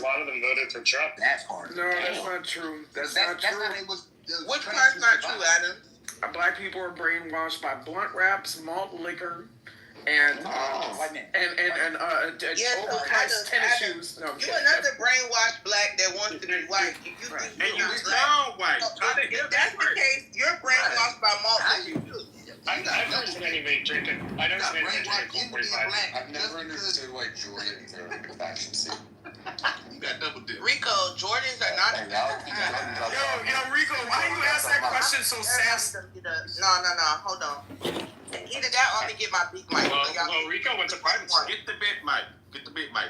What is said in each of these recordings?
lot of them voted for Trump. That's hard. No, that's not true. That's not true. Which part's not true, Adam? Black people are brainwashed by blunt wraps, malt liquor, and overpriced tennis shoes. No, you another brainwashed black that wants to be white. You think you're not black. If that's the case, you're brainwashed by malt liquor. I've never seen anybody drinking. I don't see anybody drinking 45. I've never understood why Jordans are like a fashion scene. You got double dip. Rico, Jordans are not. Yo, Rico, why do you ask that question so sassy? No, hold on. Either that or me get my big mic. Well, Rico went to private school. Get the big mic.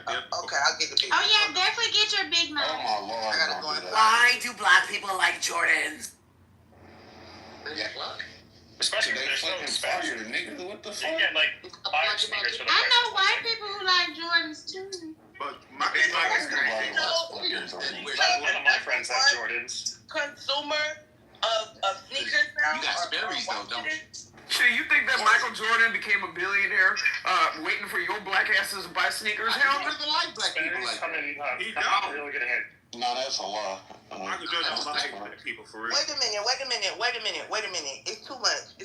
Okay, I'll get the big mic. Oh yeah, definitely get your big mic. Oh my Lord. I gotta go in. Why do black people like Jordans? Yeah. Especially They if they're so fucking expensive. fired a nigga. What the You fuck? get like 5 sneakers for the I price know of white one. people who like Jordans too. But my big mic is crazy. A lot of my friends have Jordans. Consumer of sneakers now. You got Sperry's though, don't you? Shit, you think that Michael Jordan became a billionaire waiting for your black asses to buy sneakers? I Hell, don't even like black people like Come in, that. He come don't. really good hand. No, that's a lie. Michael Jordan don't like black people for real. Wait a minute. It's too much.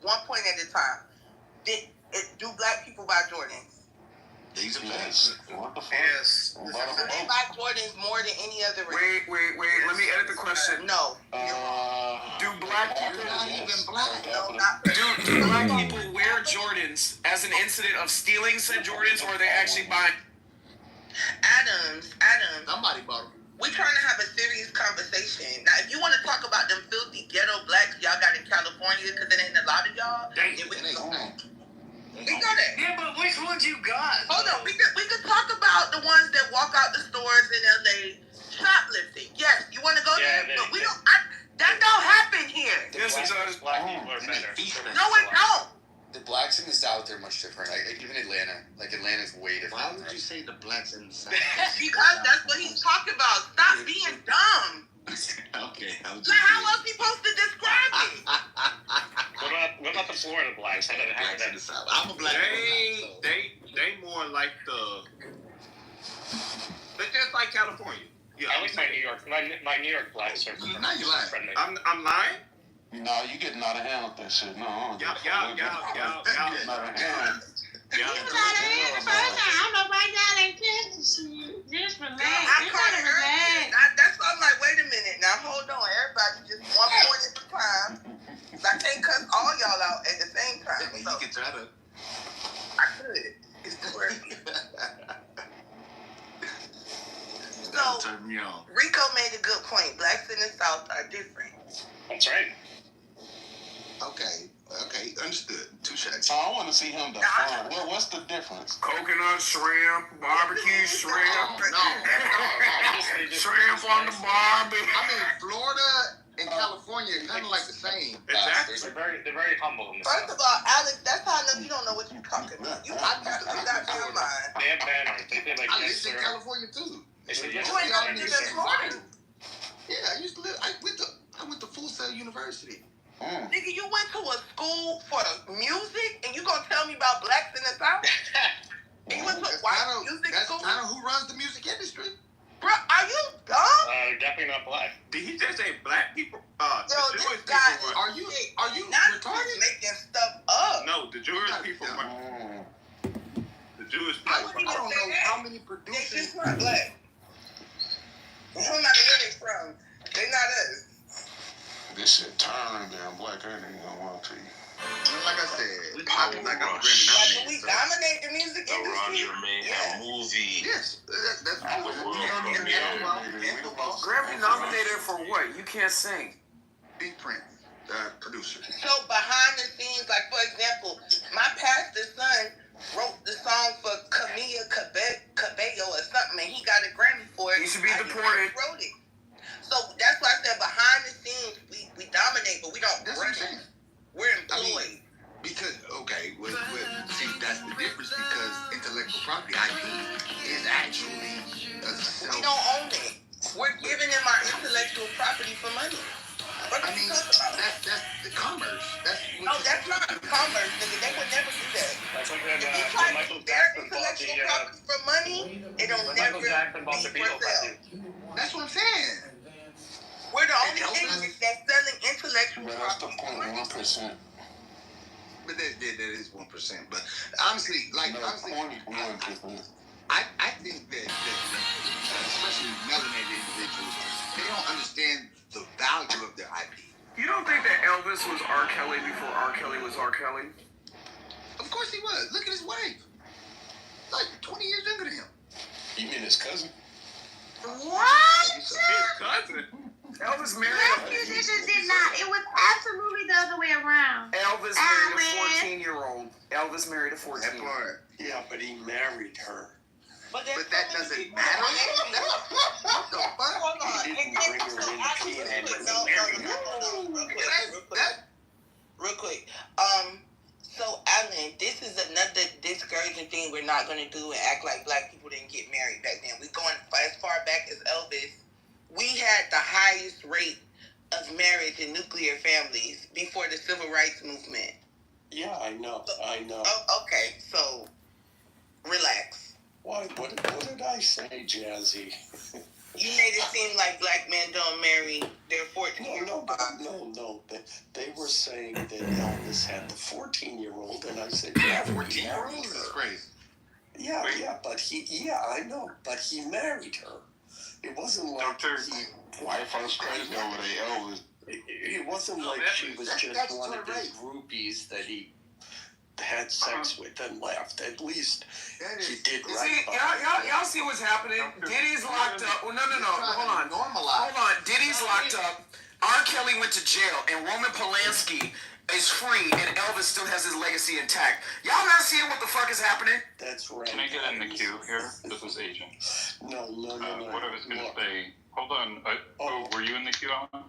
1 point at a time. Do black people buy Jordans? These are Yes. What the fuck? yes. Do they buy Jordans more than any other race? Wait. Let me edit the question. No. Do black people not even black. No, not do black people wear Jordans as an incident of stealing said Jordans, or are they actually buying? Adams. Somebody bought them. We're trying to have a serious conversation. Now, if you want to talk about them filthy ghetto blacks y'all got in California, because it ain't a lot of y'all, then we got it. Yeah, but which ones you got? Hold on, we could talk about the ones that walk out the stores in LA shoplifting. Yes, you want to go there, but we don't. That don't happen here. Yes, it does. Black people are better. No, it don't. The blacks in the South are much different. Even Atlanta. Like, Atlanta's way different. Why would you say the blacks in the South? Because that's what he's talking about. Stop being dumb. Okay. Like, how else he supposed to describe it? What about the Florida blacks? How did it Blacks in happen? the South. I'm a black. They more like the. They're just like California. Yeah, I like my New York. My New York blacks are Now you lying. friendly. I'm lying. No, you getting out of hand with that shit. No, Y'all. Getting out of hand. You was out of hand the first time. I don't know why y'all ain't catching shit. Just relax. I Just caught it relax. earlier. That's why I'm like, wait a minute. Now, hold on. Everybody just 1 point at a time. I can't cuss all y'all out at the same time. You So can try to. I could. It's the word. So, Turn me on. Rico made a good point. Blacks in the South are different. That's right. Okay, understood. Touche. So I want to see him define. What's the difference? Coconut shrimp, barbecue shrimp, No. shrimp on the barbie. I mean, Florida and California are kind of like the same. Exactly. They're very humble in the First South. of all, Alex, that's how I know you don't know what you're talking about. You got your mind. They have banners. They like I yes, lived in sir. California too. They say You yes, ain't sir. never been to Florida. Yeah, I used to live. I went to Full Sail University. Nigga, you went to a school for music and you gonna tell me about blacks in the South? And you went to a white music That's school? kind of who runs the music industry. Bro, are you dumb? Definitely not black. Did he just say black people? Yo, this guy is Are you not retarded? making stuff up. No, the Jewish people. The Jewish people. I wouldn't even I don't say know that. how many They producers. just not black. It don't matter where they from. They not us. This shit turn damn black. I ain't gonna want to. Like I said, I got Like, Grammy we nominated. dominate the music industry. a movie. Yes, that's Grammy nominated for what? You can't sing. Big Print, producer. So behind the scenes, like for example, my pastor's son wrote the song for Camilla Cabello or something, and he got a Grammy for it. He should be deported. Wrote it. So that's why I said behind the scenes we dominate, but we don't That's what I'm run saying. it. We're employed. Because, okay, see, that's the difference because intellectual property, IP, is actually a We don't own it. We're giving them our intellectual property for money. What I are you mean, talking about? that's the commerce. That's No, that's not commerce, nigga. They would never do that. That's like If you when try to Michael do their Jackson bought the intellectual property for money, it'll when never Michael Jackson bought be the for Beatles sale. tattoo. That's what I'm saying. We're the only Elvis- industry that's selling intellectual But that's the property for point, money. 1%. But that is 1%. But honestly, like No, honestly, 1%. I think that especially melanated individuals, they don't understand the value of their IP. You don't think that Elvis was R. Kelly before R. Kelly was R. Kelly? Of course he was. Look at his wife. Like 20 years younger than him. You mean his cousin? What? His cousin. Elvis married Black musicians did not. It was absolutely the other way around. Elvis married a 14-year-old. Elvis married a That 14-year-old. part. Yeah, but he married her. But that doesn't matter. What the fuck? Hold on. He didn't bring her in to be an Real quick. So Alan, this is another discouraging thing we're not gonna do and act like black people didn't get married back then. We're going as far back as Elvis. We had the highest rate of marriage in nuclear families before the civil rights movement. Yeah, I know. Oh, okay, so relax. What did I say, Jazzy? You made it seem like black men don't marry their 14-year-old. No. They were saying that Elvis had the 14-year-old, and I said, yeah, 14-year-old is crazy. Yeah, I know, but he married her. It wasn't like Wife on straight over there, Elvis. it wasn't like she was just that's one of right. his groupies that he had sex with and left. At least he did See, right by y'all see what's happening? Diddy's locked up. Well, no. Hold on. Diddy's locked up. R. Kelly went to jail, and Roman Polanski is free, and Elvis still has his legacy intact. Y'all not seeing what the fuck is happening? That's right. Can I get in the queue here? This is Agent. No. What I was going to say, hold on. Were you in the queue, Alan?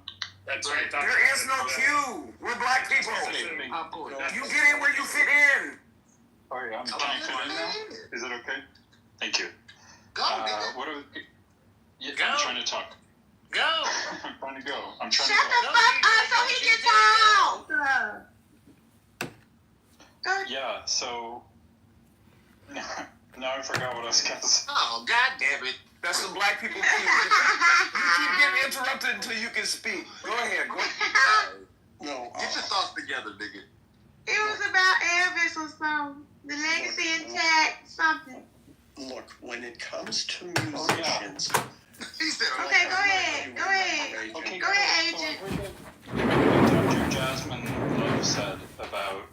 That's right. There is no queue. We're black people. You get in where you fit in. Sorry, I'm trying to fit in now. Is it okay? Thank you. Go, nigga. What are we... Yeah, Go. I'm trying to talk. Go. I'm trying to go. I'm trying Shut to the go. fuck up so he can talk. Go ahead. Yeah, so... Now I forgot what I was going to say. Oh, god damn it. That's the black people queue. You keep getting interrupted until you can speak. Go ahead. No. Get your thoughts together, nigga. It was about Elvis or something. The legacy intact, something. Look, when it comes to musicians... He said, Okay, go ahead. Go ahead. Okay, Go ahead, so Agent. Dr. Jasmine Love said about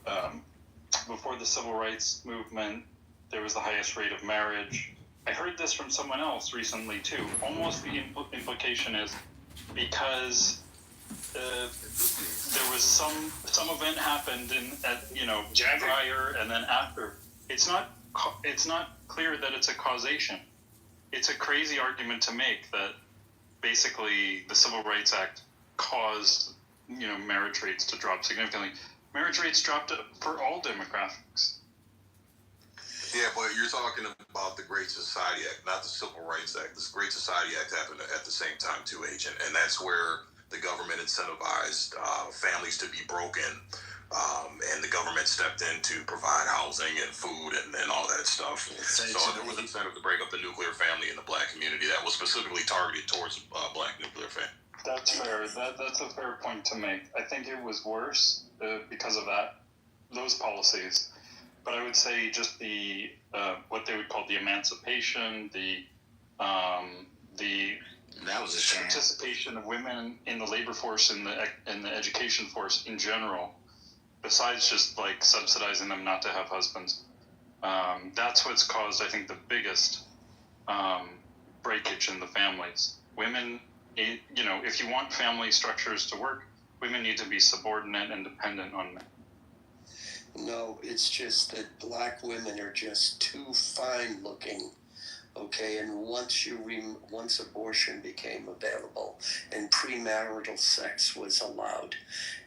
before the civil rights movement, there was the highest rate of marriage. I heard this from someone else recently too. Almost the implication is because there was some event happened prior and then after. It's not clear that it's a causation. It's a crazy argument to make that basically the Civil Rights Act caused marriage rates to drop significantly. Marriage rates dropped for all demographics. Yeah, but you're talking about the Great Society Act, not the Civil Rights Act. The Great Society Act happened at the same time too, Agent, and that's where the government incentivized families to be broken, and the government stepped in to provide housing and food and all that stuff. So there was incentive to break up the nuclear family in the black community that was specifically targeted towards black nuclear family. That's fair. That's a fair point to make. I think it was worse because of those policies. But I would say just the what they would call the emancipation, the that was a shame. Participation of women in the labor force, in the education force in general, besides just like subsidizing them not to have husbands. That's what's caused, I think, the biggest breakage in the families. Women, if you want family structures to work, women need to be subordinate and dependent on men. No, it's just that black women are just too fine looking, okay? And once abortion became available and premarital sex was allowed,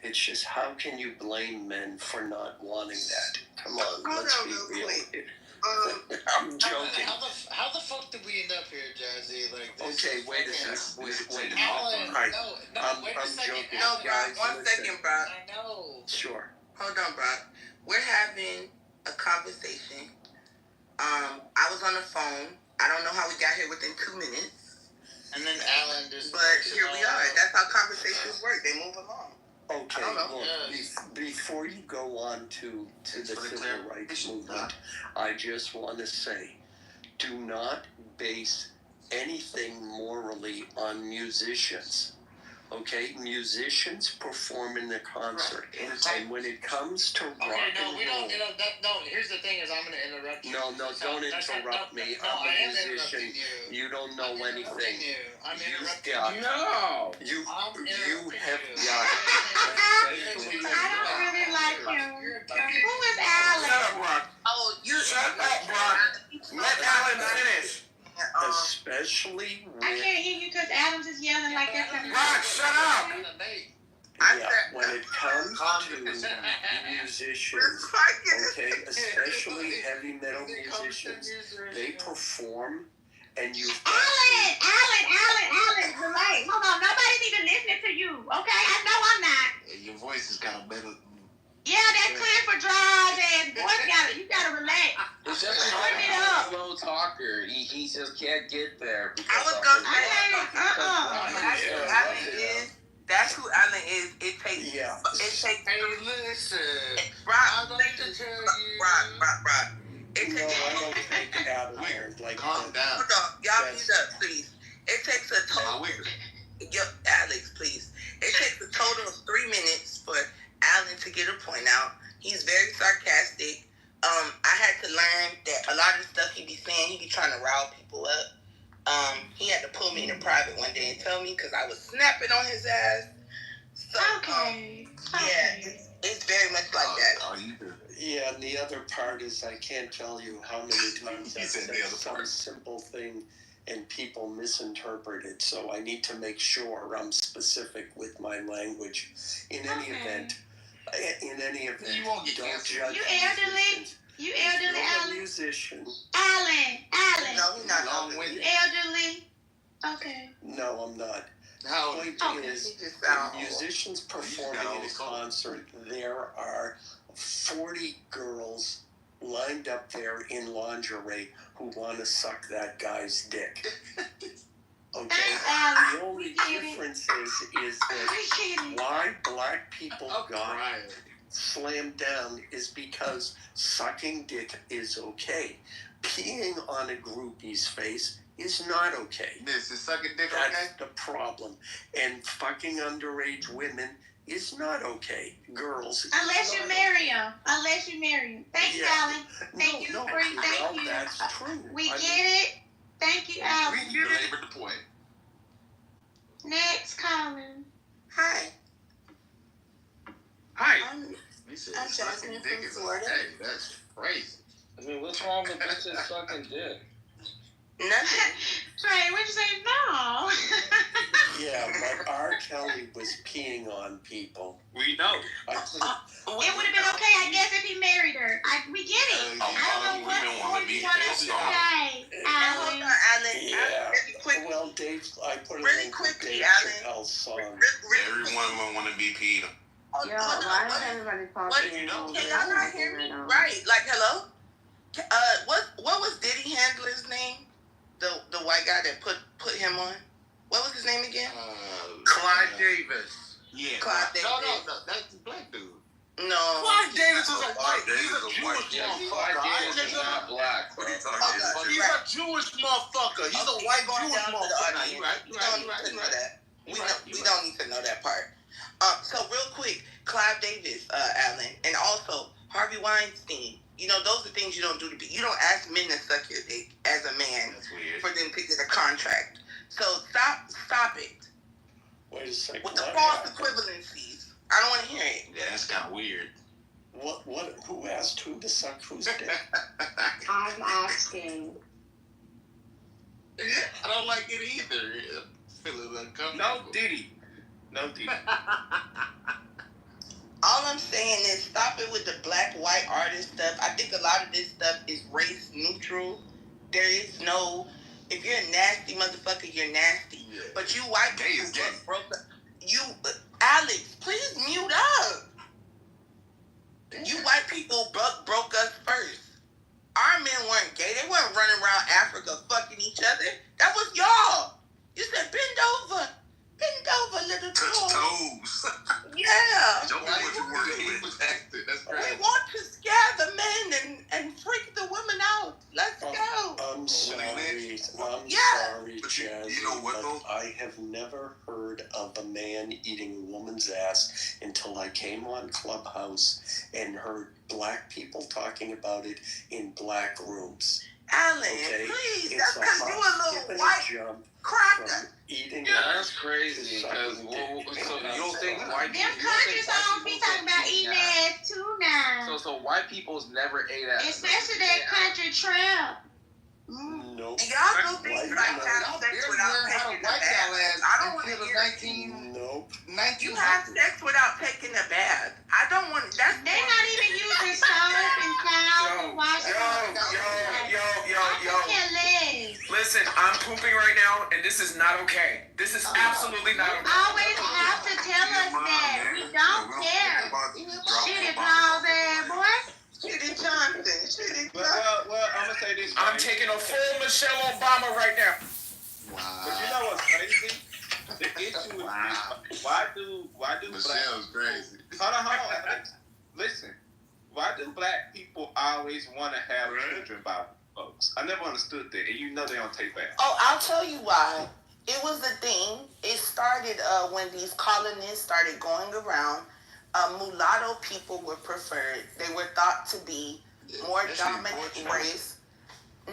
it's just how can you blame men for not wanting that? Come on, let's be real here. I'm joking. How the fuck did we end up here, Jazzy? Like, this Okay, is wait a fucking- second. Wait a Alan, minute. Alright, wait a I'm second. joking. No, Brock, Guys, one listen. second, Brock. I know. Sure. Hold on, Brock. We're having a conversation. I was on the phone. I don't know how we got here within 2 minutes. And then Alan just. But here we are. That's how conversations work. They move along. Okay, I don't know. well, before you go on to the civil rights movement, I just want to say, do not base anything morally on musicians. Okay, musicians perform in the concert, and when it comes to rock Okay, no, and we roll, don't. No, here's the thing: is I'm gonna interrupt you. no, don't interrupt me. No, I'm I a am musician. interrupting you. You don't know I'm anything. interrupting you. I'm interrupting got- you. No. You I'm interrupting have you. got. I don't really like him. Who is Shut Alan? up, Brock. Oh, you Shut up, Brock. Let Alan finish. Especially I with, can't hear you because Adams is yelling like that's a Brock, shut up. yeah, when it comes to musicians, okay, especially heavy metal musicians, they perform, and you've got Alan, relate. Hold on, nobody's even listening to you. Okay, I know I'm not. Your voice is kind of better. Yeah, that's clear for drive and boy, you gotta relax. It's just Turn it up. a slow talker. He just can't get there. I was gonna say, that's who Alan is. It takes. yeah. It takes. Hey, listen. Brock, I'm going to tell you. Brock. It No, takes. I don't take Adam here like Calm that. down. Hold on, y'all mute up, please. It takes a total. Yo, Alex, please. It takes a total of 3 minutes for Alan to get a point out. He's very sarcastic. I had to learn that a lot of the stuff he be saying, he be trying to rile people up. He had to pull me in private one day and tell me because I was snapping on his ass. So, Okay. yeah, it's very much like that. Yeah, and the other part is I can't tell you how many times I've said some simple thing and people misinterpret it. So I need to make sure I'm specific with my language. In any event, You won't get don't canceled. judge You elderly? musicians. You If elderly, you're a Alan? musician. Alan. No, he's not elderly. You elderly? Okay. No, I'm not. How? Point Okay. is, He just when sound musicians performing in a concert, there are 40 girls lined up there in lingerie who want to suck that guy's dick. Okay? Thanks, Alan. The only We get it. difference is that We get it. why black people I'm got crying. slammed down is because sucking dick is okay. Peeing on a groupie's face is not okay. This is sucking dick, That's okay? the problem. And fucking underage women is not okay. Girls. Unless you not marry him. Thank you, Yeah. Alan. Thank you, Free. Thank well, you. that's true. We I get mean, it. Thank you, Alan. You labored the point. Next, Colin. Hi. Hi. He said I'm sucking Jasmine dick from is Florida. Hey, that's crazy. I mean, what's wrong with bitches sucking dick? Nothing. Trey, what'd you say? No. Yeah, but R. Kelly was peeing on people. We know. I think It would have been okay, I guess, if he married her. We get it. A I lot don't of know women what wanna be you want to pissed off. say, Now, hold Alan. on, Alan. Yeah. Really quick. Well, Dave, I put it Really in quickly, Dave Alan. Chappelle's song. Every woman want to be peed on. Yo, why is everybody What? You know. Can y'all not hear me? Right. Like, hello? What was Diddy Handler's name? The white guy that put him on? What was his name again? Clyde Davis. Yeah. Clyde Davis. No, that's the black dude. No. Clyde Davis is a Clyde white. Davis He's is a a Jewish white dude. Clyde Davis is motherfucker. not black. What are you talking Okay. about? He's a Jewish motherfucker. He's a white Going Jewish down to the motherfucker. audience. You right. We don't need to know that. We You don't need to know that part. So real quick, Clive Davis, Alan, and also Harvey Weinstein. You know, those are things you don't do to be. You don't ask men to suck your dick as a man That's weird. for them to get a contract. So stop it Wait a second. with the what false happened? equivalencies. I don't want to hear it. Yeah, that's kind of weird. What? Who asked who to suck whose dick? I'm asking. I don't like it either. Feeling uncomfortable. No Diddy. No Diddy. All all I'm saying is stop it with the black white artist stuff. I think a lot of this stuff is race neutral. There is no, if you're a nasty motherfucker, you're nasty. Yeah. But you white people broke up. You, Alex, please mute up. Damn. You white people broke us first. Our men weren't gay. They weren't running around Africa fucking each other. That was y'all. You said bend over. Bend over, little toes. Yeah. Don't be what you want to be protected. That's great. We want to scare the men and freak the women out. Let's go. I'm sorry. I'm sorry, Jazzy, you know what, though? I have never heard of a man eating a woman's ass until I came on Clubhouse and heard black people talking about it in black rooms. Alan, okay? please. It's That's because you a little white cracker. Eating that's crazy. Because so you don't think white people? Them country songs be talking about eating ass too now. So white people's never ate ass. Especially that country trap. Nope. Y'all do things like have sex without taking a bath. I don't want to hear. Nope. You have sex without taking a bath. I don't want. That's They're not even using soap and towels and washing. Yo. Listen, I'm pooping right now, and this is not okay. This is absolutely not okay. Always have to tell us that. We don't care. Shitty claws ass boy. Shitty Johnson. Well, I'm gonna say this. I'm taking a full Michelle Obama right now. Wow. But you know what's crazy? The issue is why do Michelle's crazy. Hold on. Listen. Why do black people always want to have children by folks? I never understood that, and you know they don't take baths. Oh, I'll tell you why. It was a thing. It started when these colonists started going around. Mulatto people were preferred. They were thought to be more dominant race.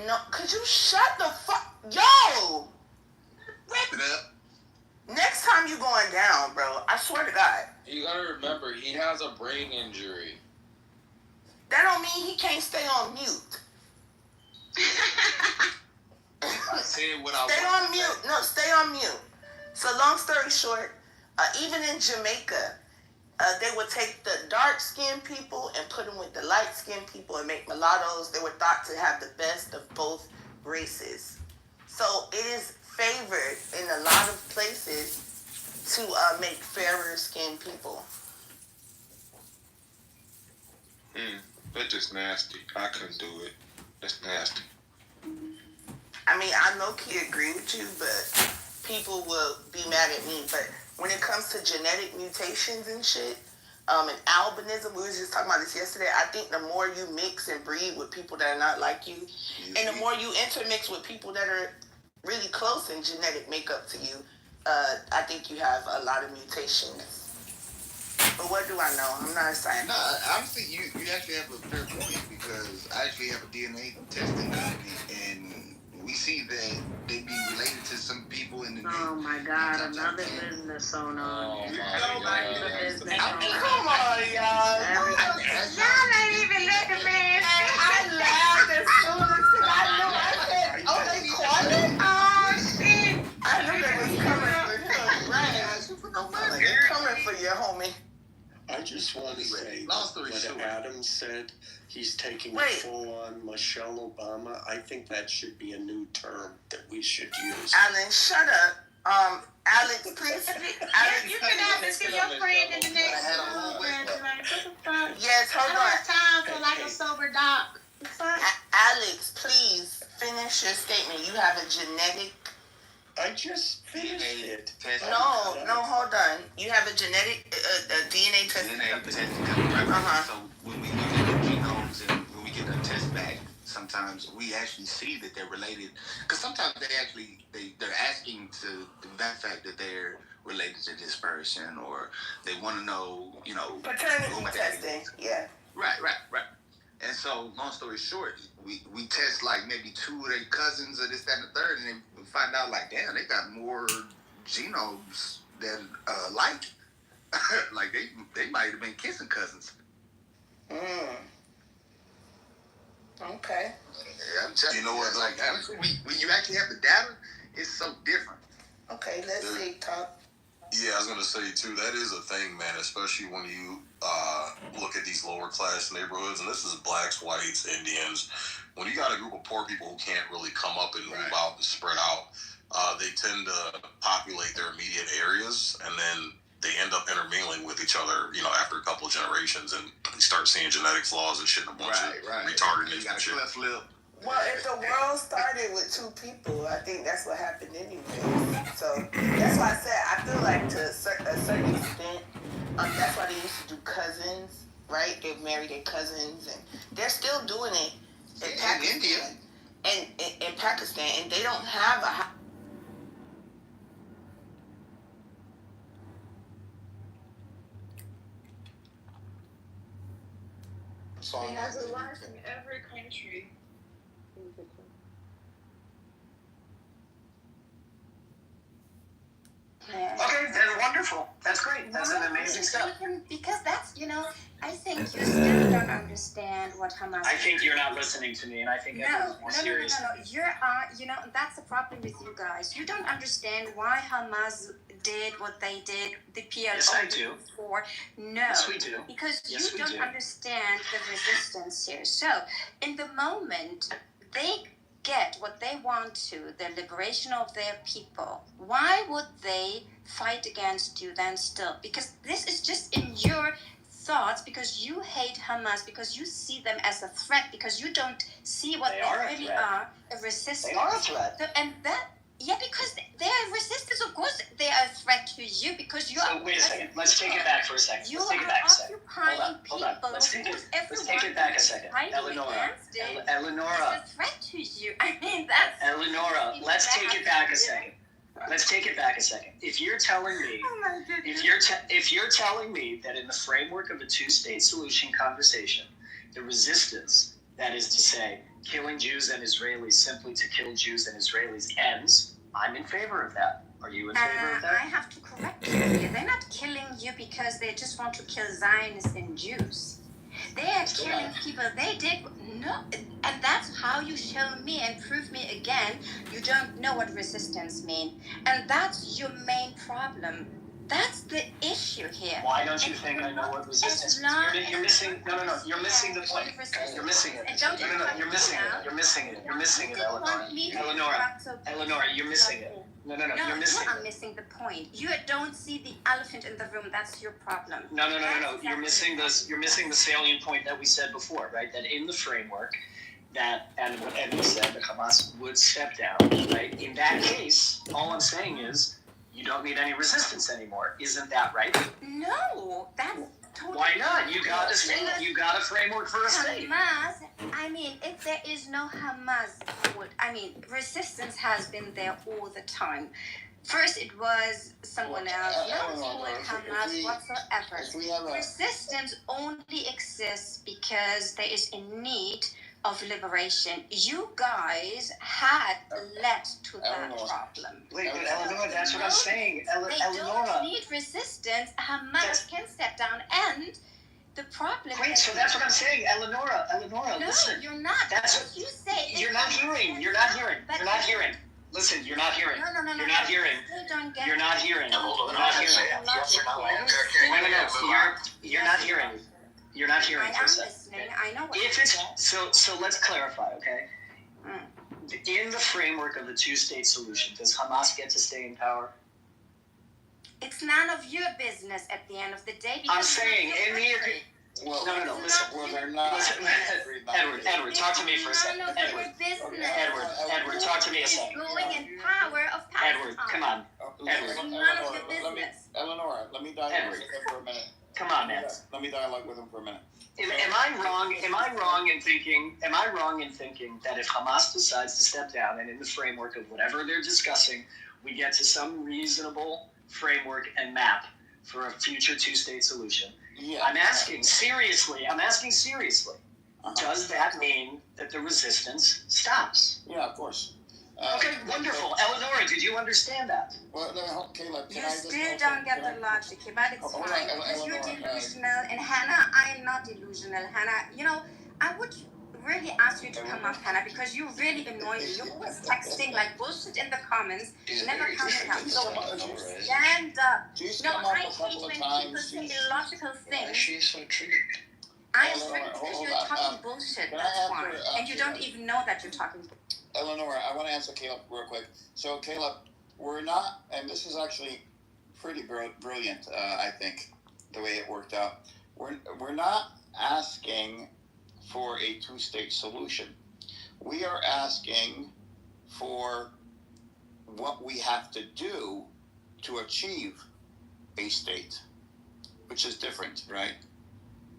No, could you shut the fuck? Yo! Wrap it up. Next time you going down, bro, I swear to God. You gotta remember, he has a brain injury. That don't mean he can't stay on mute. I said what I Stay on mute. No, stay on mute. So long story short, even in Jamaica, they would take the dark-skinned people and put them with the light-skinned people and make mulattoes. They were thought to have the best of both races. So it is favored in a lot of places to make fairer-skinned people. That's just nasty. I couldn't do it. That's nasty. I mean, I low-key agree with you, but people will be mad at me. But when it comes to genetic mutations and shit, and albinism, we was just talking about this yesterday, I think the more you mix and breed with people that are not like you, and the more you intermix with people that are really close in genetic makeup to you, I think you have a lot of mutations. But what do I know? I'm not a scientist. No, honestly, you actually have a fair point, because I actually have a DNA testing company, and we see that they be related to some people in the Oh my God, another business owner. Oh my God. Come on, y'all. Y'all ain't even let the man say. I laughed as soon as I knew. I said, oh, they quiet? Oh, shit. I knew they was coming for him. Right. They're coming for you, homie. I just want to say what Adam said. He's taking a full-on Michelle Obama. I think that should be a new term that we should use. Alan, shut up. Alex, please. Alex, You can have this to your friend in the next room. Yes, hold I don't on. have time for like a sober doc. Alex, please finish your statement. You have a genetic. I just finished it. No, hold on. You have a genetic DNA test. So when we look at the genomes and when we get the test back, sometimes we actually see that they're related. Because sometimes they're asking to the fact that they're related to this person, or they want to know, paternity testing. Yeah. Right. And so, long story short, we test like maybe 2 of their cousins or this, that, and the third, and then we find out like, damn, they got more genomes than like. Like they might have been kissing cousins. Okay. Yeah, I'm telling you know what? Like, when you actually have the data, it's so different. Okay, let's see. Talk. Yeah, I was gonna say too. That is a thing, man. Especially when you look at these lower class neighborhoods, and this is blacks, whites, Indians. When you got a group of poor people who can't really come up and move out and spread out, they tend to populate their immediate areas, and then they end up intermingling with each other. You know, after a couple of generations, and you start seeing genetic flaws and shit, and a bunch of retardedness and shit. Well, if the world started with two people, I think that's what happened anyway. So that's why I said I feel like to a certain extent, that's why they used to do cousins, right? They marry their cousins, and they're still doing it in Pakistan. And in Pakistan, and they don't have a. It has a lot in every country. Okay, then wonderful. That's great. That's an amazing step. Because that's, I think you still don't understand what Hamas. I think you're not listening to me, and I think everyone's more serious. No. That's the problem with you guys. You don't understand why Hamas did what they did, the PLO Yes, I do. before. No. Yes, we do. Because Yes, you we don't do. understand the resistance here. So, in the moment they get what they want to, the liberation of their people, why would they fight against you then still? Because this is just in your thoughts, because you hate Hamas, because you see them as a threat, because you don't see what They they are a really threat. are, a resistance. They are a threat. Because they are resistance, of course they are a threat to you, because you are. So wait a second. Let's take it back for a second. You Let's take it are back a second. occupying Hold on. people. Let's take it. who's Let's take everyone it back a who's second. fighting Eleonora. against it. Eleonora. It's a threat to you. I mean, that's. Eleonora. Let's take it back a second. Let's take it back a second. If you're telling me, Oh my goodness. if you're telling me that in the framework of a two-state solution conversation, the resistance, that is to say, killing Jews and Israelis simply to kill Jews and Israelis ends, I'm in favor of that. Are you in favor of I that? have to correct you here. They're not killing you because they just want to kill Zionists and Jews. They are killing people. They did no, and that's how you show me and prove me again. You don't know what resistance means, and that's your main problem. That's the issue here. Why don't you think I know what resistance means? You're missing. No. You're missing the point. You're missing it. No. You're missing it. You're missing it. You're missing it, Eleonora. Eleonora, you're missing it. No. You're missing you are it. missing the point. You don't see the elephant in the room. That's your problem. No. You're missing this. You're missing the salient point that we said before, right? That in the framework, and we said that Hamas would step down, right? In that case, all I'm saying is you don't need any resistance anymore. Isn't that right? No, that's totally. Why not? You got a state. You got a framework for a state. Hamas, if there is no Hamas, resistance has been there all the time. First it was someone else, no Hamas whatsoever. Resistance only exists because there is a need of liberation. You guys had led to that problem. Wait, but Eleanor, that's what I'm saying. They Eleonora. don't need resistance. Hamas can step down, and the problem. Wait, so that's what I'm saying, Eleonora. No, Listen. you're not. That's what you say. You're not hearing. You're not hearing. You're not hearing. Listen, you're not hearing. No. You're not hearing. You're not hearing. You're not hearing. You're not hearing. You're not hearing I for a am second. listening. I know what If you're it's saying. so let's clarify, okay? In the framework of the two-state solution, does Hamas get to stay in power? It's none of your business at the end of the day. I'm saying in the Well, no. Listen. they're not. Listen, Edward, talk to me for a second. Edward, talk to me a second. Going in power of Pakistan. Edward, come on. Edward, None of your business. Eleanor, let me dialogue with him for a minute. come on, man. Let me dialogue with him for a minute. Am I wrong? Am I wrong in thinking that if Hamas decides to step down and in the framework of whatever they're discussing, we get to some reasonable framework and map for a future two-state solution? Yeah. I'm asking seriously. Does that mean that the resistance stops? Yeah, of course. Okay, wonderful. Eleonora, did you understand that? Well, Caleb, You still don't get the logic, but it's Hold on, fine. Because you're Eleanor, delusional, and Hannah, I'm not delusional. Hannah, I would really ask you to come up, Hannah, because you really annoy me. You're always texting like bullshit in the comments, never coming up. So stand up. No, I hate when people say illogical things. She's so triggered. I am triggered because you're talking bullshit, that's why. And you don't even know that you're talking bullshit. Eleanor, I want to answer Caleb real quick. So, Caleb, we're not, and this is actually pretty brilliant, I think, the way it worked out. We're not asking for a two-state solution. We are asking for what we have to do to achieve a state, which is different, right?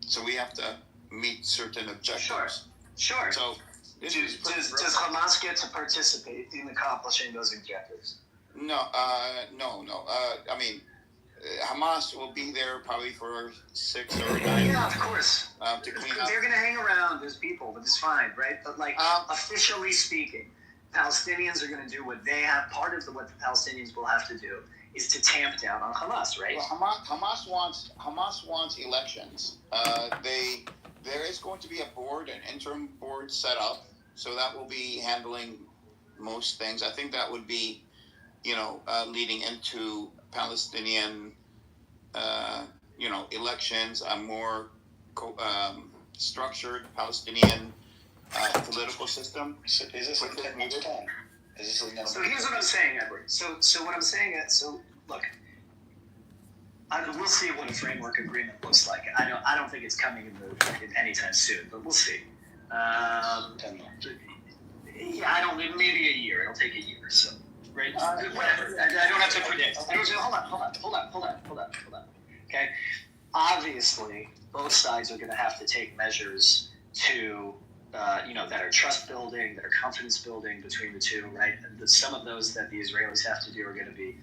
So we have to meet certain objectives. Sure. So does Hamas get to participate in accomplishing those objectives? No. I mean, Hamas will be there probably for 6 or 9 months. Yeah, of course. To clean up. They're going to hang around as people, but it's fine, right? But officially speaking, Palestinians are going to do what they have. Part of what the Palestinians will have to do is to tamp down on Hamas, right? Well, Hamas wants elections. There is going to be an interim board set up, so that will be handling most things. I think that would be, leading into Palestinian, elections, a more structured Palestinian political system. So is this what that means? So here's what I'm saying, Edward. So what I'm saying is, look, we'll see what a framework agreement looks like. I don't think it's coming in anytime soon, but we'll see. Maybe a year. It'll take a year or so. Right? Whatever. I don't have to predict. Hold on. Okay? Obviously, both sides are going to have to take measures to, that are trust building, that are confidence building between the two, right? And some of those that the Israelis have to do are going to be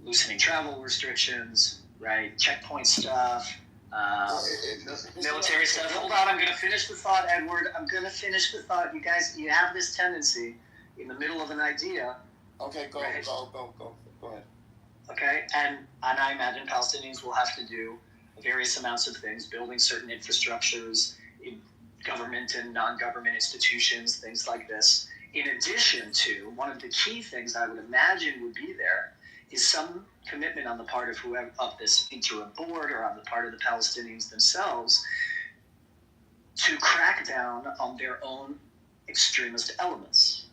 loosening travel restrictions, right? Checkpoint stuff, military stuff. Hold on, I'm going to finish the thought, Edward. I'm going to finish the thought. You guys, you have this tendency in the middle of an idea. Okay, go ahead. Okay, and I imagine Palestinians will have to do various amounts of things, building certain infrastructures, in government and non-government institutions, things like this. In addition to, one of the key things I would imagine would be there is some commitment on the part of whoever of this interim board or on the part of the Palestinians themselves to crack down on their own extremist elements.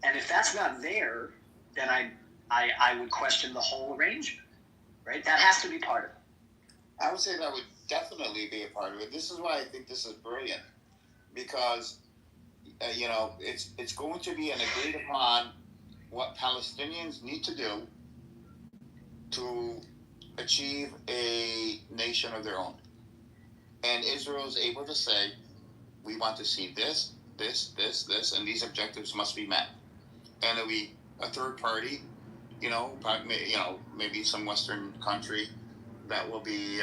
And if that's not there, then I would question the whole arrangement, right? That has to be part of it. I would say that would definitely be a part of it. This is why I think this is brilliant, because it's going to be an agreed upon what Palestinians need to do to achieve a nation of their own. And Israel is able to say, we want to see this, and these objectives must be met. And it'll be a third party, maybe some Western country that will be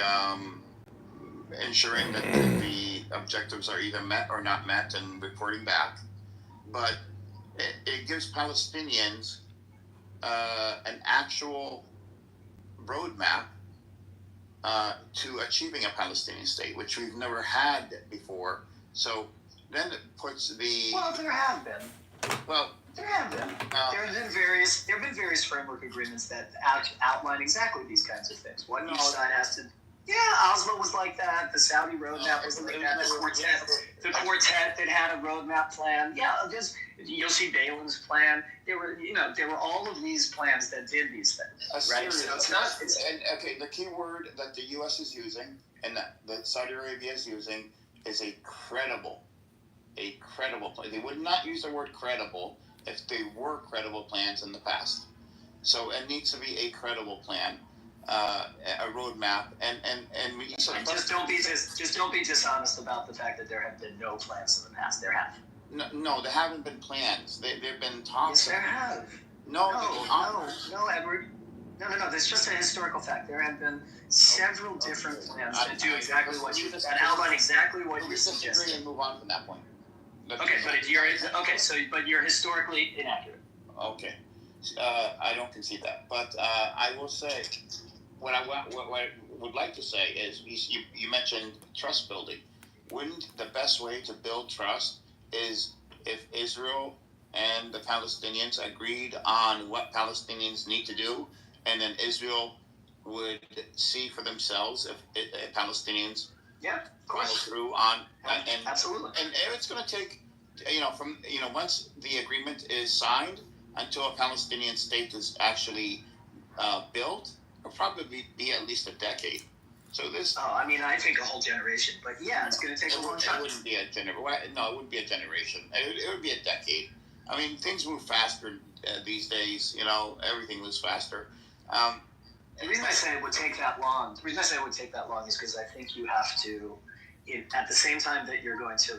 ensuring that the objectives are either met or not met and reporting back. But it gives Palestinians an actual roadmap to achieving a Palestinian state, which we've never had before. So then it puts the... Well, there have been. There have been. There have been various framework agreements that outline exactly these kinds of things. What each side has to. Yeah, Oslo was like that. The Saudi roadmap was like that. The quartet that had a roadmap plan. Yeah, there's Yossi Beilein's plan. There were all of these plans that did these things. Right. So it's not. Okay, the key word that the U.S. is using and that Saudi Arabia is using is a credible plan. They would not use the word credible if they were credible plans in the past. So it needs to be a credible plan, a roadmap, and just don't be dishonest about the fact that there have been no plans in the past. There have. No, there haven't been plans. There've been talks. Yes, there have. No, Edward. No. That's just a historical fact. There have been several different plans that do exactly what you that outline exactly what you're suggesting. And move on from that point. Okay, but you're historically inaccurate. Okay, I don't concede that, but I will say what I would like to say is you mentioned trust building. Wouldn't the best way to build trust is if Israel and the Palestinians agreed on what Palestinians need to do, and then Israel would see for themselves if Palestinians follow through on and absolutely. And it's going to take from once the agreement is signed until a Palestinian state is actually built, it'll probably be at least a decade. So this. Oh, I mean, I think a whole generation, but yeah, it's going to take a long time. It wouldn't be a generation. No, it wouldn't be a generation. It would be a decade. I mean, things move faster these days. Everything moves faster. The reason I say it would take that long, is because I think you have to, at the same time that you're going to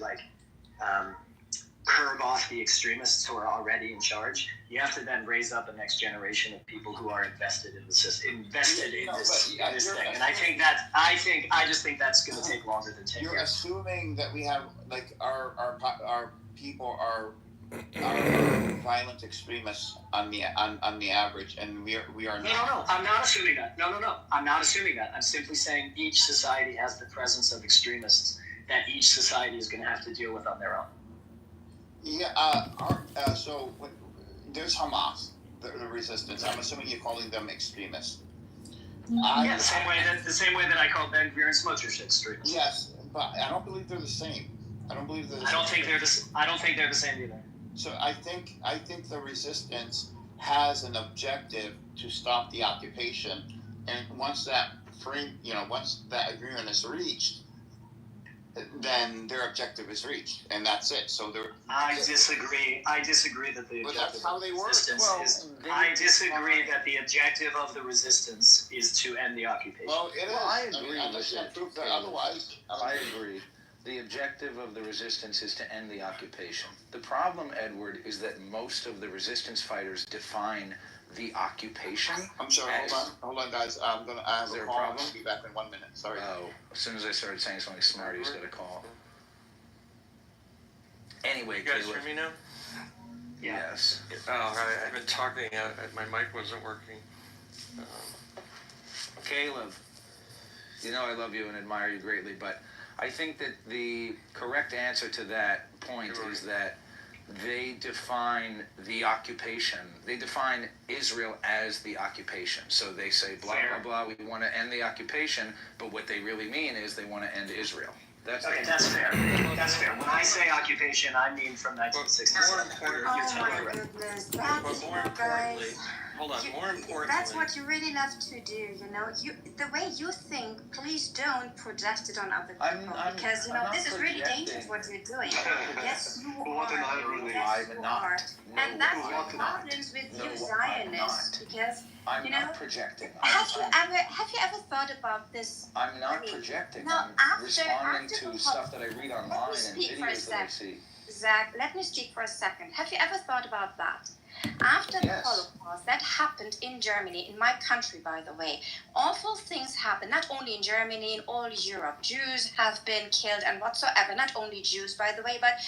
curb off the extremists who are already in charge, you have to then raise up a next generation of people who are invested in the system, in this thing. And I just think that's going to take longer than 10 years. You're assuming that we have our people are violent extremists on the average, and we are not. No, I'm not assuming that. No, I'm not assuming that. I'm simply saying each society has the presence of extremists that each society is going to have to deal with on their own. Yeah. So there's Hamas, the resistance. I'm assuming you're calling them extremists. Yeah, the same way that I call Ben Gvir and Smotrich extremists. Yes, but I don't believe they're the same. I don't believe they're the same. I don't think they're the same either. So I think the resistance has an objective to stop the occupation, and once that agreement is reached, then their objective is reached, and that's it. So I disagree. I disagree that the objective that's how they work. I disagree that the objective of the resistance is to end the occupation. Well, it is. Well, I agree unless you with prove that. that otherwise. I agree. The objective of the resistance is to end the occupation. The problem, Edward, is that most of the resistance fighters define the occupation. I'm sorry. Hold on, guys. I have a call. I'll be back in 1 minute. Sorry. Oh, as soon as I started saying something smart, he's got a call. Anyway, you guys Caleb. hear me now? Yes. Oh, I've been talking. My mic wasn't working. Caleb, I love you and admire you greatly, but I think that the correct answer to that point is that they define the occupation. They define Israel as the occupation. So they say, blah, blah, blah, we want to end the occupation, but what they really mean is they want to end Israel. That's fair. That's fair. When I say occupation, I mean from 1967. Oh my goodness, guys. Hold on. More importantly, that's what you really love to do. The way you think. Please don't project it on other people because this is really dangerous what you're doing. Yes, you are. Yes, you are. And that's the problems with you Zionists because I'm not projecting. Have you ever thought about this? I'm not projecting. No, I'm responding to stuff that I read online and videos that I see. Zach, let me speak for a second. Have you ever thought about that? After the Holocaust, that happened in Germany, in my country, by the way. Awful things happened, not only in Germany, in all Europe. Jews have been killed and whatsoever. Not only Jews, by the way, but,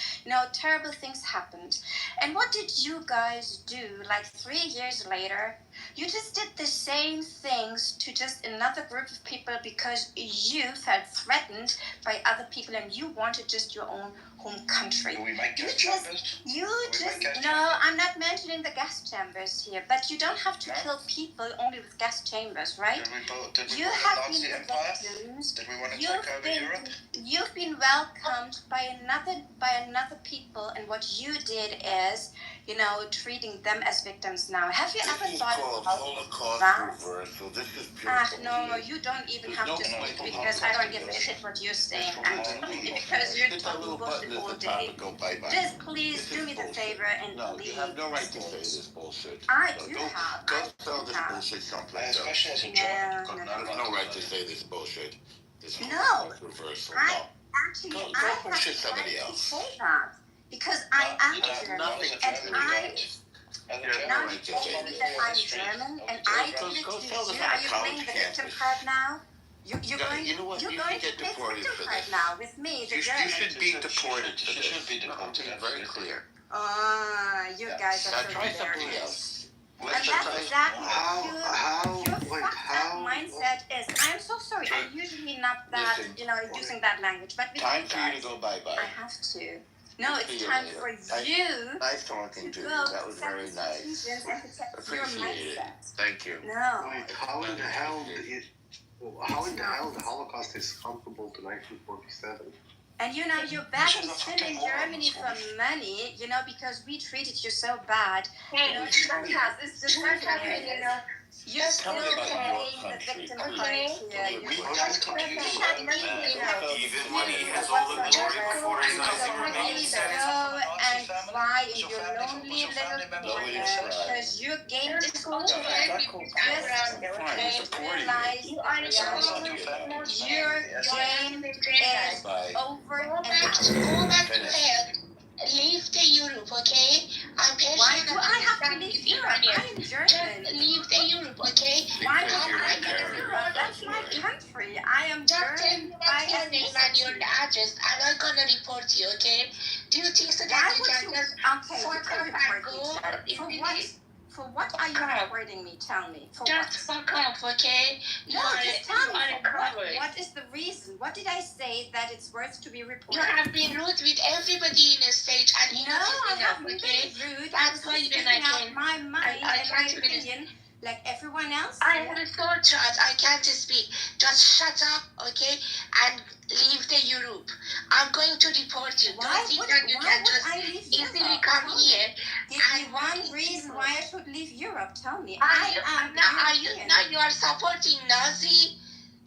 terrible things happened. And what did you guys do, 3 years later? You just did the same things to just another group of people because you felt threatened by other people and you wanted just your own home country. I'm not mentioning the gas chambers here, but you don't have to kill people only with gas chambers, right? Did we have been the victims. Did we want to take over Europe? You've been welcomed by another people, and what you did is, treating them as victims now. Have you ever thought about Holocaust reversal? This is pure no, you don't even have to speak because I don't give a shit what you're saying, actually, because you're talking bullshit all day. Just please do me the favor and leave. You have no right to say this bullshit. I do have. Go tell this bullshit someplace else. Especially as a German. There's no right to say this bullshit. This Holocaust reversal. Actually, I have bullshit somebody to else. say that because I am German, and now you tell me that I'm German, and I did it to you. Are you playing the victim card now? You're going to play the victim card now with me, the German. You should be deported for this. You should be deported. Very clear. You guys are so embarrassed. And that's exactly what your fucked up mindset is. I'm so sorry. I'm usually not that, using that language. But with time you for guys, you to go bye-bye. I have to. No, it's time for you Nice talking to you. go That was set very nice. decisions and protect your Appreciate it. mindset. Thank you. No. Wait, how in the hell the Holocaust is comparable to 1947? And you know, you're back still in Germany for money, you know, because we treated you so bad. You know, it's just you're still paying the victim price here. You Even when he has all the glory before his eyes, he remains. go and cry in your lonely little corner because your game is over. You just realize your game is over and out. Leave the Europe, okay? I'm patient. Why do I have to leave Europe? I am German. Just leave the Europe, okay? Why do I leave Europe? That's my country. I am German by your name and your address. I'm not gonna report you, okay? Do you think so that you can just fuck up and go? For what are you reporting me? Tell me. For just fuck up, okay? No, just tell me. What is the reason? What did I say that it's worth to be reported? You have been rude with everybody in the stage, and no, I haven't been rude. That's why you're speaking out my mind and my opinion, like everyone else. I am so charged. I can't speak. Just shut up, okay? And leave the Europe. I'm going to report you. Don't think that you can just easily come here. Give me one reason why I should leave Europe. Tell me. Now you are supporting Nazi?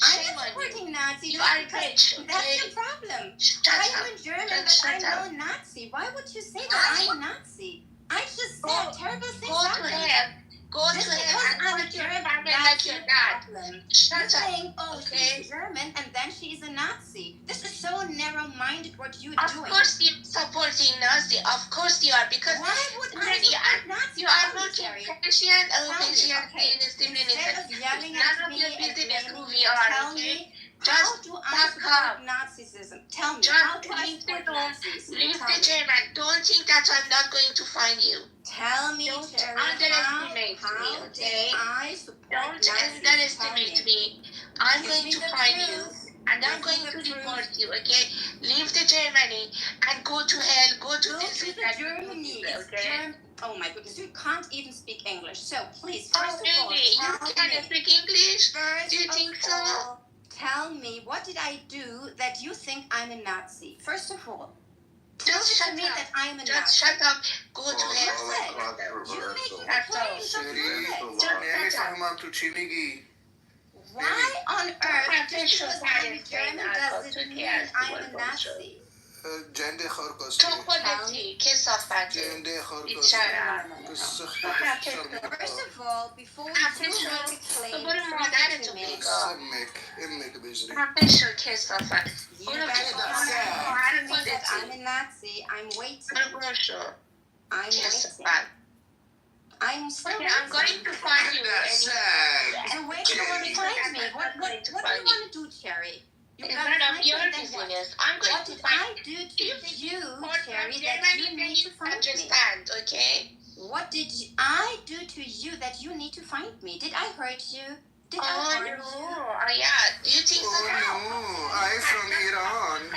I'm not supporting Nazi. You are rich. That's your problem. I am a German, but I'm no Nazi. Why would you say that I'm a Nazi? I just said terrible things. Go to hell. Go to hell. I'm a German, that's your problem. You're saying, oh, she's German, and then she's a Nazi. This is so narrow-minded what you're doing. Of course you're supporting Nazi. Of course you are, because why would I support Nazi? You are looking Persian, Persian, Instead of yelling at me and blaming me, tell me, how do I support Nazism? Tell me, how do I support Nazism? Leave the German. Don't think that I'm not going to find you. Tell me, don't Terry, underestimate me, okay? Don't underestimate me. I'm going to find you, and I'm going to report you, okay? Leave the Germany and go to hell. Go to Germany, okay? Oh my goodness, you can't even speak English. So please, first of all, you can't speak English? Do you think so? Tell me, what did I do that you think I'm a Nazi? First of all, just shut me up. that I'm a Nazi. Just shut up. Go to hell. You're making claims of why on earth, just because I'm German, does it mean I'm a Nazi? First of all, before you make a claim to me, you that I'm a Nazi. I'm waiting. I'm still waiting. I'm going to find you. So where do you want to find me? What do you want to do, Cherry? It's none of your business. I'm going to find I do to you, Cherry, that you need to find understand, okay? What did I do to you that you need to find me? Did I hurt you? Did I harm you? Yeah. Do you think so? Oh no, I'm from Iran.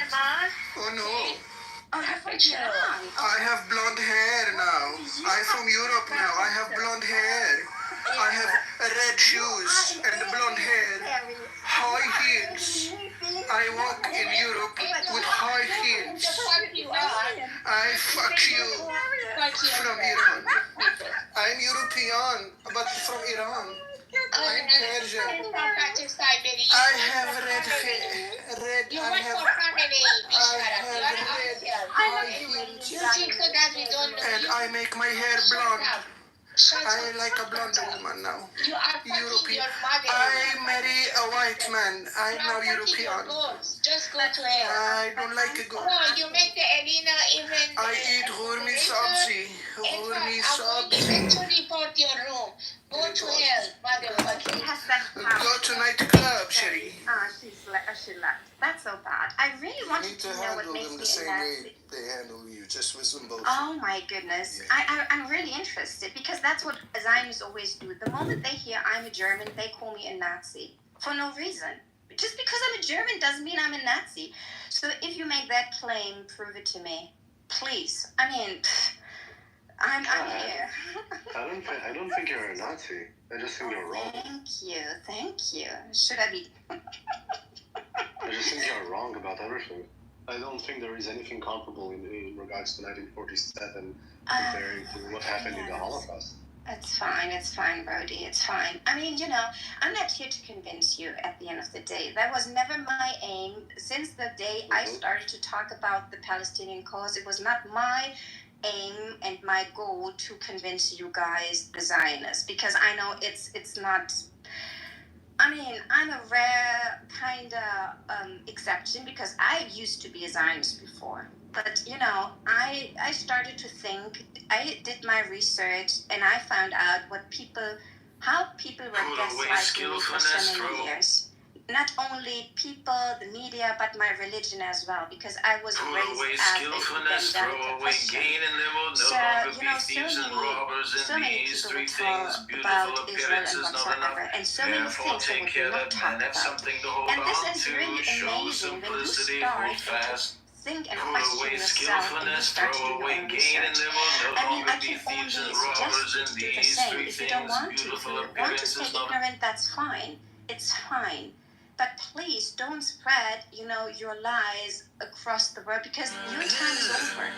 Oh no. Oh, you're from Iran. I have blonde hair now. I'm from Europe now. I have blonde hair. I have red shoes and blonde hair. High heels. I walk in Europe with high heels. I fuck you from Iran. I'm European, but from Iran. I'm Persian. I have red hair. I have high heels. And I make my hair blonde. I like a blonde woman now. European. I marry a white man. I'm now European. Just go to hell. I don't like a goat. No, you make the Elena even. I eat ghurmi sabzi. Ghurmi sabzi. To report your room. Go to hell, motherfucker. Go to nightclub, Sherry. She left. That's so bad. I really wanted to know what makes me the same Nazi. way they handle you, just with some bullshit. Oh my goodness. Yeah. I'm really interested because that's what Zionists always do. The moment they hear I'm a German, they call me a Nazi. For no reason. Just because I'm a German doesn't mean I'm a Nazi. So if you make that claim, prove it to me. please. I mean, I'm here. I don't think you're a Nazi. I just think you're wrong. Thank you. Should I be? I just think you're wrong about everything. I don't think there is anything comparable in regards to 1947 comparing to what happened in the Holocaust. It's fine, Brody. It's fine. I mean, I'm not here to convince you at the end of the day. That was never my aim. Since the day I started to talk about the Palestinian cause, it was not my aim and my goal to convince you guys, the Zionists, because I know it's not. I mean, I'm a rare kind of exception because I used to be a Zionist before. But, I started to think, I did my research, and I found out how people were gaslighting me for so many years. Not only people, the media, but my religion as well, because I was raised as a evangelical Christian. So, so many people would talk about Israel and whatsoever, and so many things they would not talk about. And this is really amazing when you start to think and question yourself and you start to do your own research. I mean, I can only suggest you to do the same. If you don't want to, if you want to stay ignorant, that's fine. It's fine. But please don't spread, your lies across the world because your time is over.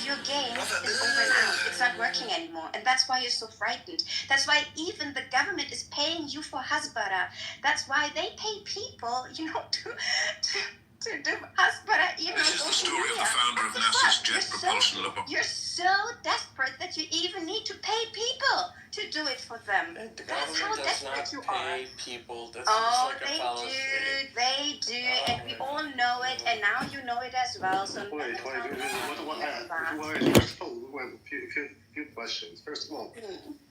Your game is over now. It's not working anymore. And that's why you're so frightened. That's why even the government is paying you for hasbara. That's why they pay people, to do hasbara even on social media. The founder of NASA's Jet Propulsion Lab. You're so desperate that you even need to pay people to do it for them. That's how desperate you are. People. That's They do, and we all know it, and now you know it as well. So wait, first of all, few questions. First of all,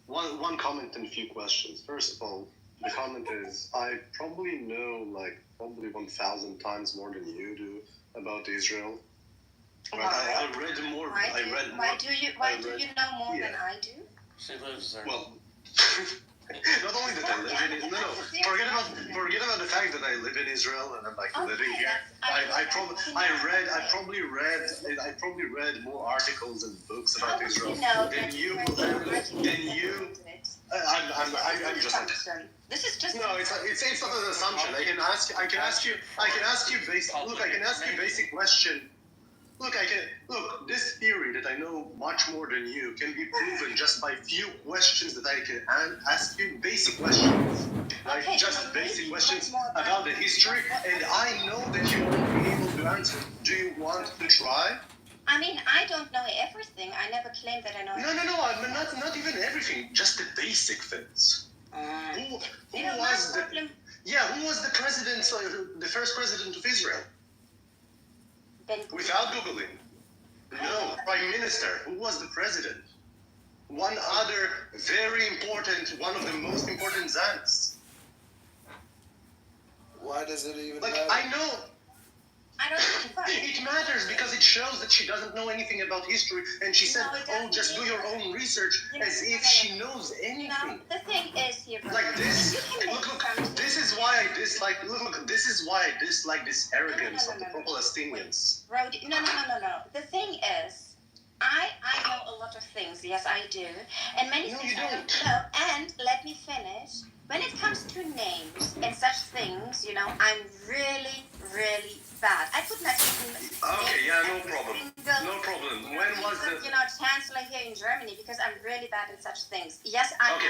one comment and a few questions. First of all, the comment is, I probably know 1,000 times more than you do about Israel. But I read more. Why do you know more than I do? She lives there. Well, not only that I live in Israel. Forget about the fact that I live in Israel and I'm living here. I probably read more articles and books about Israel than you. I'm just. This is just. No, it's not an assumption. I can ask you basic question. Look, this theory that I know much more than you can be proven just by few questions that I can ask you, basic questions. Basic questions about the history, and I know that you won't be able to answer. Do you want to try? I mean, I don't know everything. I never claimed that I know everything. No, I'm not even everything, just the basic things. Who was the president, the first president of Israel? Without Googling. No, Prime Minister. Who was the president? One other very important, one of the most important Zans. Why does it even matter? I know. I don't think it matters because it shows that she doesn't know anything about history, and she said, just do your own research, as if she knows anything. The thing is here, like this. Look, this is why I dislike. Look, this is why I dislike this arrogance of the pro-Palestinians. Brody, no. The thing is, I know a lot of things. Yes, I do, and many things I don't know. And let me finish. When it comes to names and such things, I'm really, really bad. I could not even. Okay, no problem. No problem. When was the chancellor here in Germany? Because I'm really bad in such things. Yes, I've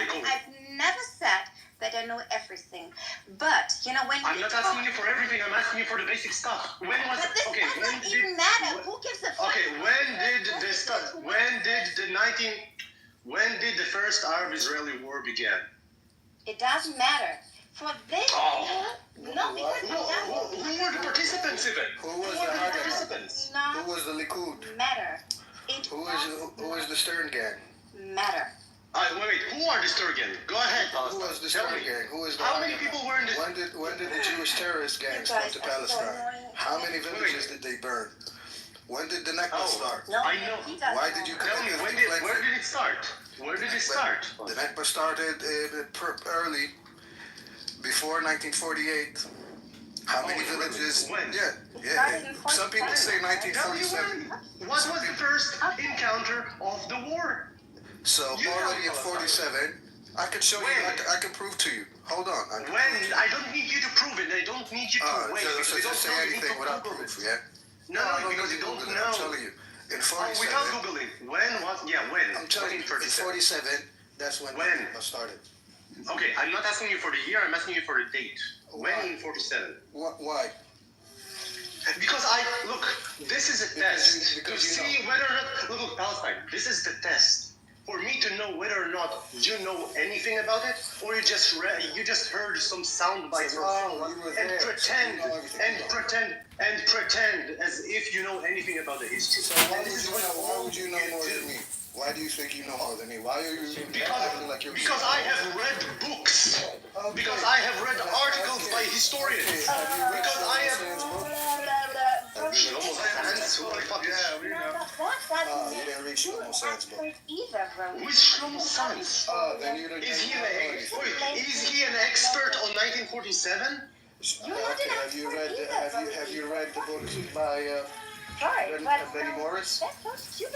never said that I know everything, but when I'm not asking you for everything. I'm asking you for the basic stuff. When was but this doesn't even matter. Who gives a fuck? Okay, when did the first Arab-Israeli war begin? It doesn't matter. For this, who were the participants even? Who was the participants? Who was the Likud? Matter. Who is the Stern Gang? Matter. Wait, who are the Stern Gang? Go ahead. Who was the Stern Gang? Who is the How many people were in this? When did the Jewish terrorist gangs come to Palestine? How many villages did they burn? When did the Nakba start? I know. Why did you tell me? Where did it start? Where did it start? The Nakba started early, before 1948. How many villages? When? Yeah. Some people say 1947. What was the first encounter of the war? So already in 47, I could show you. I can prove to you. Hold on. I don't need you to prove it. I don't need you to wait. So just say anything without proof, yeah? No, because you don't know. I'm telling you. In 47. Without Googling. When? I'm telling you. In 47, that's when it started. Okay, I'm not asking you for the year. I'm asking you for the date. When in 47? Why? Because look, this is a test to see whether or not. Look, Palestine. This is the test for me to know whether or not you know anything about it, or you just heard some sound bites and pretend as if you know anything about the history. So why would you know more than me? Why do you think you know more than me? Why are you acting like you're... Because I have read books. Okay. Because I have read articles by historians. Because I have... You didn't read Shlomo Sands book. Which Shlomo Sands? Is he an expert on 1947? Have you read the books by Benny Morris?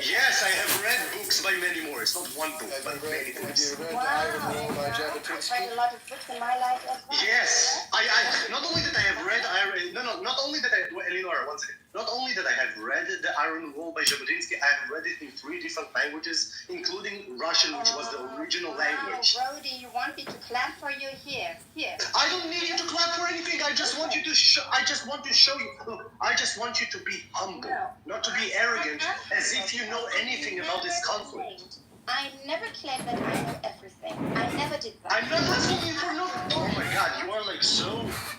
Yes, I have read books by Benny Morris. Not one book, but many books. Have you read The Iron Wall by Jabotinsky? I've read a lot of books in my life as well. Yes, I not only that I have read not only that Eleanor, one second. Not only that I have read The Iron Wall by Jabotinsky, I have read it in 3 different languages, including Russian, which was the original language. Brody, you want me to clap for you here? I don't need you to clap for anything. I just want you to show. I just want to show you. Look, I just want you to be humble, not to be arrogant, as if you know anything about this conflict. I never claimed that I know everything. I never did that. I'm not asking you for no. Oh my God,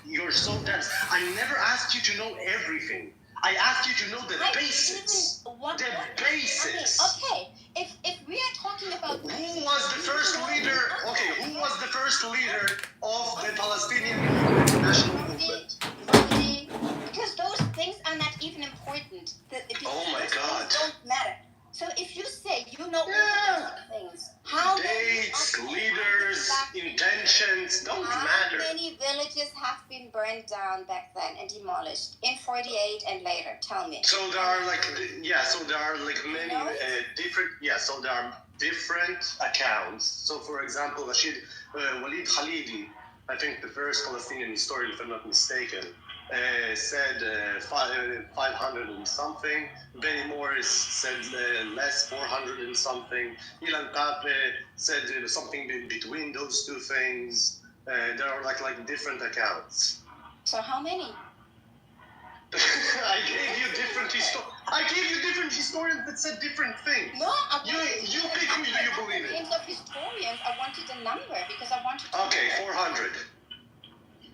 you're so dense. I never asked you to know everything. I asked you to know the basics. The basics. Okay, if we are talking about who was the first leader? Okay, who was the first leader of the Palestinian national movement? Because those things are not even important. Oh my God. Don't matter. So if you say you know all those things, how dates, leaders, intentions don't matter. How many villages have been burned down back then and demolished in 48 and later? Tell me. So there are many different. So there are different accounts. So for example, Walid Khalidi, I think the first Palestinian historian, if I'm not mistaken, said 500 and something. Benny Morris said less, 400 and something. Ilan Pape said something between those two things. There are like different accounts. So how many? I gave you different historians that said different things. No, you pick who you believe in. Names of historians. I wanted a number because I wanted to. Okay, 400.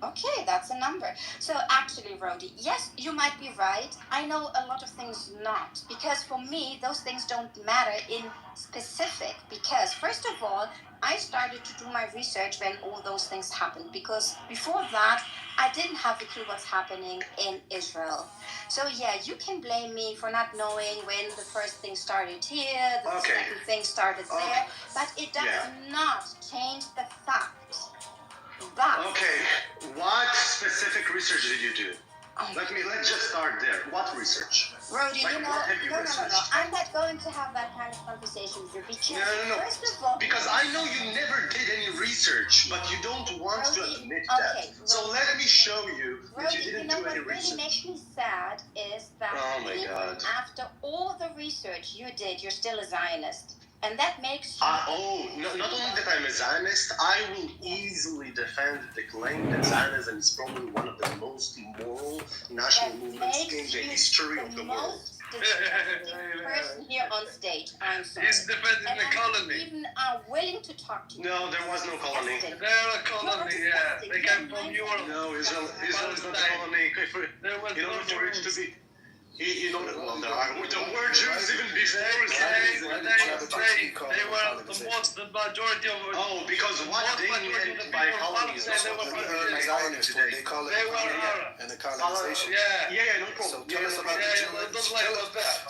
Okay, that's a number. So actually, Rodi, yes, you might be right. I know a lot of things not. Because for me, those things don't matter in specific. Because first of all, I started to do my research when all those things happened. Because before that, I didn't have a clue what's happening in Israel. So yeah, you can blame me for not knowing when the first thing started here, the second thing started there. But it does not change the fact. Okay, what specific research did you do? Let's just start there. What research? Rodi, no. I'm not going to have that kind of conversation with you because first of all, because I know you never did any research, but you don't want to admit that. So let me show you that you didn't do any research. What really makes me sad is that after all the research you did, you're still a Zionist. And that makes you... not only that I'm a Zionist, I will easily defend the claim that Zionism is probably one of the most moral national movements in the history of the world. Person here on stage, I'm sorry. He's defending the colony. Even willing to talk to you. No, there was no colony. They're a colony, yeah. They came from Europe. No, Israel is not a colony. There was no for it to be... the word Jews even before they were the majority of... because what they meant by colonies was Zionists, what they call it, and the colonization. Yeah, no So problem. tell us about the Jewish.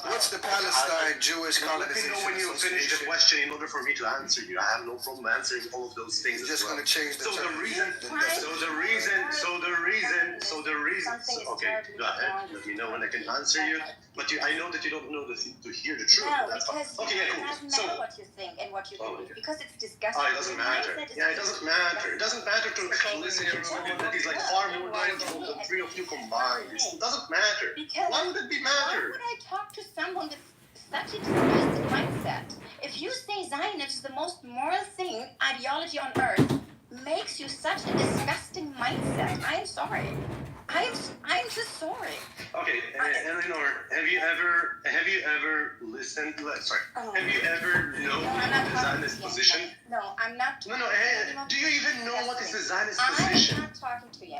What's the Palestine Jewish Let me colonization? know when you finish the Association? question in order for me to answer you. I have no problem answering all of those things. You're just as well. going to change the So the term. reason. Okay, go ahead. Let me know when I can answer you. But I know that you don't know to hear the truth. No, That's fine. because Okay, yeah, it cool. doesn't So, matter what you think and what you believe, okay. because it's disgusting. it doesn't matter. Yeah, it doesn't matter. It doesn't matter to listen to someone that is like far more knowledgeable than the three of you combined. It doesn't matter. Because Why would it be why matter? would I talk to someone with such a disgusting mindset? If you say Zionism is the most moral thing, ideology on earth, makes you such a disgusting mindset. I am sorry. I'm just sorry. Okay, Eleanor, have you ever listened? Sorry, have you ever known the Zionist position? No, I'm not. No. Do you even know what is the Zionist I'm position? not talking to you.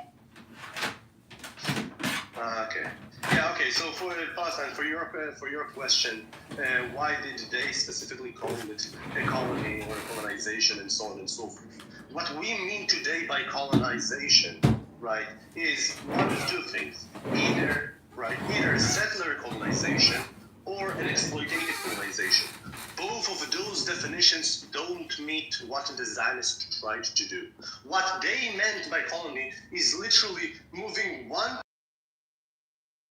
Okay. Yeah. Okay. So for Palestine, for your question, why did they specifically call it a colony or a colonization and so on and so forth? What we mean today by colonization, right, is one of two things: either settler colonization or an exploitative colonization. Both of those definitions don't meet what the Zionists tried to do. What they meant by colony is literally moving one